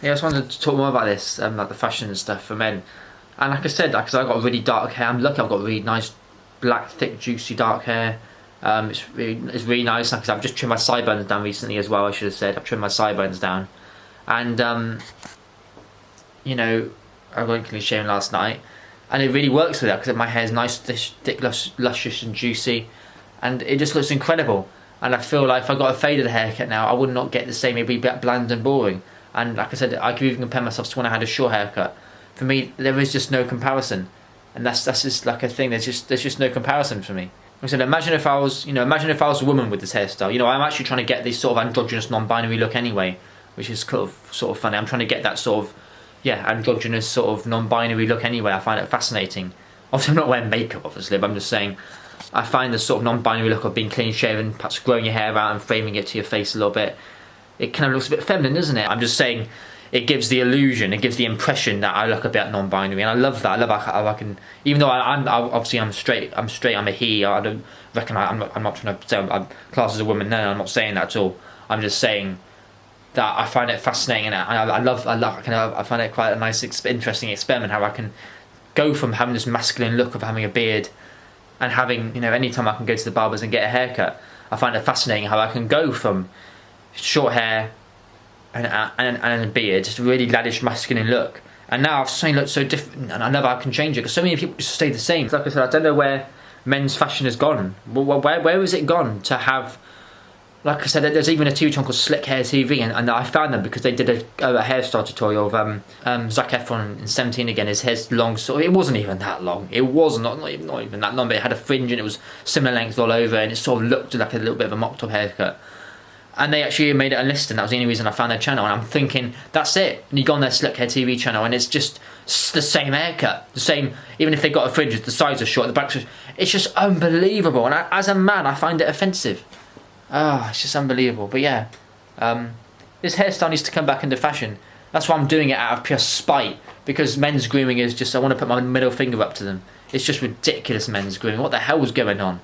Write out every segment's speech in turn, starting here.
Yeah, I just wanted to talk more about this, like the fashion and stuff for men. And like I said, because I got really dark hair, I'm lucky I've got really nice, black, thick, juicy, dark hair. It's really nice because I've just trimmed my sideburns down recently as well. I should have said I've trimmed my sideburns down, and you know, I went clean shaven last night, and it really works with that because my hair's nice, thick, luscious, and juicy, and it just looks incredible. And I feel like if I got a faded haircut now, I would not get the same. It'd be bland and boring. And like I said, I could even compare myself to when I had a short haircut. For me, there is just no comparison, and that's just like a thing. There's just no comparison for me. Like I said, imagine if I was a woman with this hairstyle. You know, I'm actually trying to get this sort of androgynous, non-binary look anyway, which is sort of funny. I'm trying to get that sort of, androgynous sort of non-binary look anyway. I find it fascinating. Obviously, I'm not wearing makeup, obviously, but I'm just saying, I find the sort of non-binary look of being clean shaven, perhaps growing your hair out and framing it to your face a little bit. It kind of looks a bit feminine, doesn't it? I'm just saying, it gives the illusion, it gives the impression that I look a bit non-binary, and I love that. I love how I can, even though I'm straight, I'm a he. I don't reckon I'm not trying to say I'm classed as a woman. No, I'm not saying that at all. I'm just saying that I find it fascinating, and I find it quite a nice, interesting experiment how I can go from having this masculine look of having a beard and having, anytime I can go to the barbers and get a haircut, I find it fascinating how I can go from short hair and a beard, just a really laddish masculine look. And now I've suddenly looked so different, and I know I can change it because so many people just stay the same. Like I said, I don't know where men's fashion has gone. Where has it gone to have? Like I said, there's even a TV channel called Slick Hair TV, and I found them because they did a hairstyle tutorial of Zac Efron in 17 again. His hair's long, so it wasn't even that long. It was not even that long, but it had a fringe and it was similar length all over, and it sort of looked like a little bit of a mocked up haircut. And they actually made it a list, and that was the only reason I found their channel. And I'm thinking, that's it. And you go on their Slick Hair TV channel, and it's just the same haircut, the same. Even if they got a fringe, the sides are short, the backs are. It's just unbelievable. And as a man, I find it offensive. It's just unbelievable. But yeah, this hairstyle needs to come back into fashion. That's why I'm doing it out of pure spite, because men's grooming is just. I want to put my middle finger up to them. It's just ridiculous, men's grooming. What the hell was going on?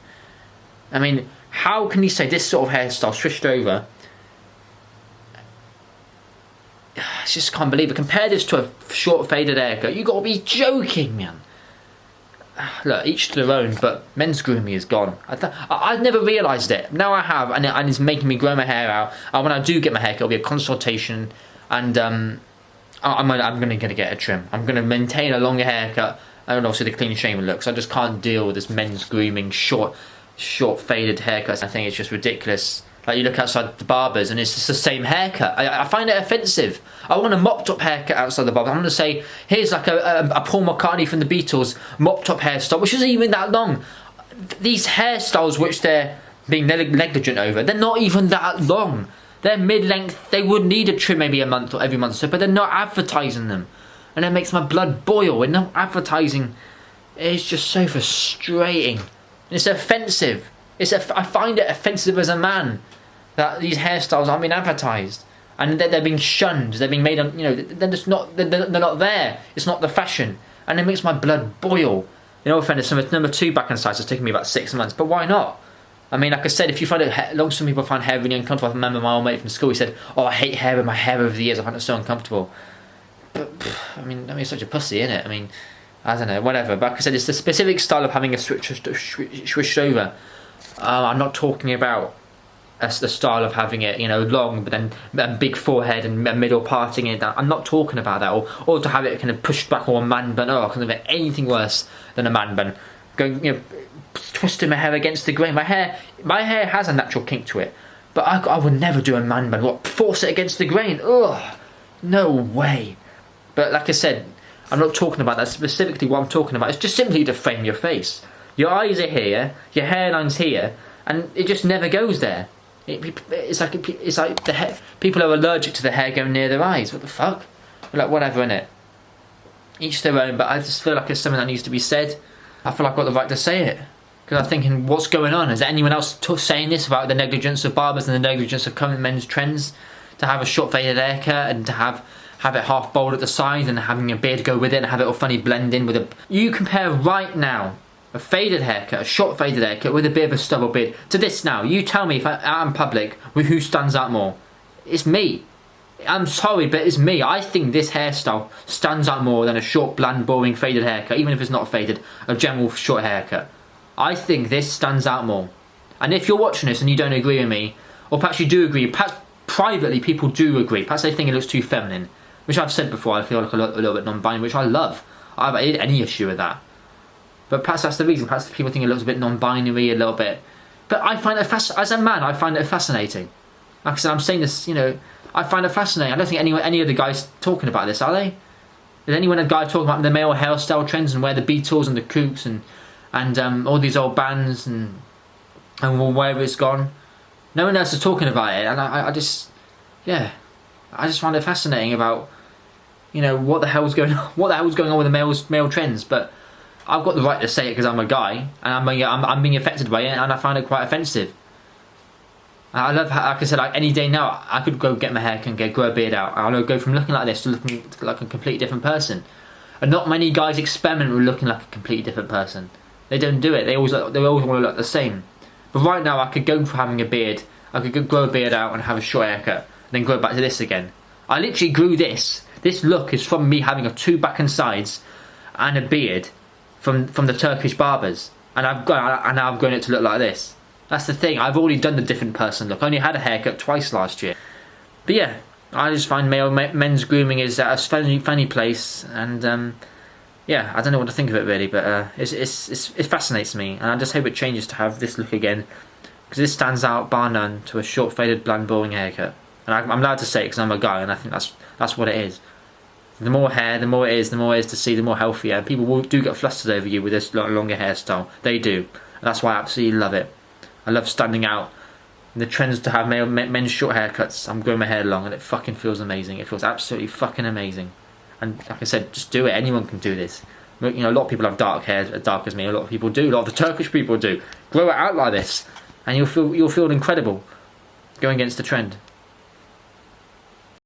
I mean, how can you say this sort of hairstyle switched over? I just can't believe it. Compare this to a short faded haircut. You got to be joking, man. Look, each to their own, but men's grooming is gone. I've never realised it. Now I have, and it's making me grow my hair out. And when I do get my haircut, it'll be a consultation, and I'm going to get a trim. I'm going to maintain a longer haircut, and also the clean shaven look. So I just can't deal with this men's grooming short faded haircuts. I think it's just ridiculous. Like, you look outside the barbers and it's just the same haircut. I find it offensive. I want a mopped up haircut outside the barber. I'm going to say, here's like a Paul McCartney from the Beatles mopped up hairstyle, which isn't even that long. These hairstyles which they're being negligent over, they're not even that long. They're mid-length. They would need a trim maybe a month or every month or so, but they're not advertising them. And it makes my blood boil. We're not advertising. It's just so frustrating. It's offensive. I find it offensive as a man that these hairstyles aren't being advertised, and they're being shunned. They're being made on. They're just not. They're not there. It's not the fashion, and it makes my blood boil. No offense, number 2 back in size has taken me about 6 months, but why not? I mean, like I said, if you find it long, some people find hair really uncomfortable. I remember my old mate from school. He said, "Oh, I hate hair, but my hair over the years, I find it so uncomfortable." But I mean, it's such a pussy, isn't it? I mean, I don't know, whatever. But like I said, it's the specific style of having a switched over. I'm not talking about the style of having it, long, but then a big forehead and a middle parting it. I'm not talking about that, or to have it kind of pushed back, or a man bun. I can't have anything worse than a man bun. Going, twisting my hair against the grain. My hair has a natural kink to it, but I would never do a man bun. What, force it against the grain? Ugh, no way. But like I said, I'm not talking about that specifically. What I'm talking about is just simply to frame your face. Your eyes are here, your hairline's here, and it just never goes there. It's like people are allergic to the hair going near their eyes. What the fuck? Like, whatever, innit? Each their own, but I just feel like it's something that needs to be said. I feel like I've got the right to say it. Because I'm thinking, what's going on? Is there anyone else saying this about the negligence of barbers and the negligence of current men's trends? To have a short faded haircut and to have it half bald at the side and having a beard go with it and have it all funny blend in with a... You compare right now a faded haircut, a short faded haircut with a bit of a stubble beard to this now. You tell me if I'm in public, who stands out more. It's me. I'm sorry, but it's me. I think this hairstyle stands out more than a short, bland, boring, faded haircut, even if it's not faded, a general short haircut. I think this stands out more. And if you're watching this and you don't agree with me, or perhaps you do agree, perhaps privately people do agree, perhaps they think it looks too feminine, which I've said before, I feel like a little bit non-binary, which I love. I haven't had any issue with that. But perhaps that's the reason, perhaps people think it looks a bit non-binary, a little bit. But I find it, as a man, I find it fascinating. Like I said, I'm saying this, you know, I find it fascinating. I don't think any of the guys talking about this, are they? Is anyone a guy talking about the male hairstyle trends and where the Beatles and the Kooks and all these old bands and wherever it's gone? No one else is talking about it, and I just, yeah, I just find it fascinating about, you know, what the hell's going on with the male trends. But I've got the right to say it because I'm a guy and I'm being affected by it, and I find it quite offensive. I love how, like I said, any day now I could go get my hair and grow a beard out. I'll go from looking like this to looking like a completely different person. And not many guys experiment with looking like a completely different person. They don't do it. They always want to look the same. But right now I could go for having a beard. I could grow a beard out and have a short haircut, and then grow back to this again. I literally grew this. This look is from me having a 2 back and sides and a beard from the Turkish barbers, and now I've grown it to look like this. That's the thing, I've already done the different person look. I only had a haircut twice last year. But yeah, I just find men's grooming is at a funny place, and yeah, I don't know what to think of it really, but it fascinates me, and I just hope it changes to have this look again, because this stands out bar none to a short, faded, bland, boring haircut. And I'm allowed to say it because I'm a guy, and I think that's what it is. The more hair, the more it is to see, the more healthier. And people do get flustered over you with this longer hairstyle. They do, and that's why I absolutely love it. I love standing out. And the trends to have men's short haircuts. I'm growing my hair long, and it fucking feels amazing. It feels absolutely fucking amazing. And like I said, just do it. Anyone can do this. You know, a lot of people have dark hair, as dark as me. A lot of people do. A lot of the Turkish people do. Grow it out like this, and you'll feel incredible going against the trend.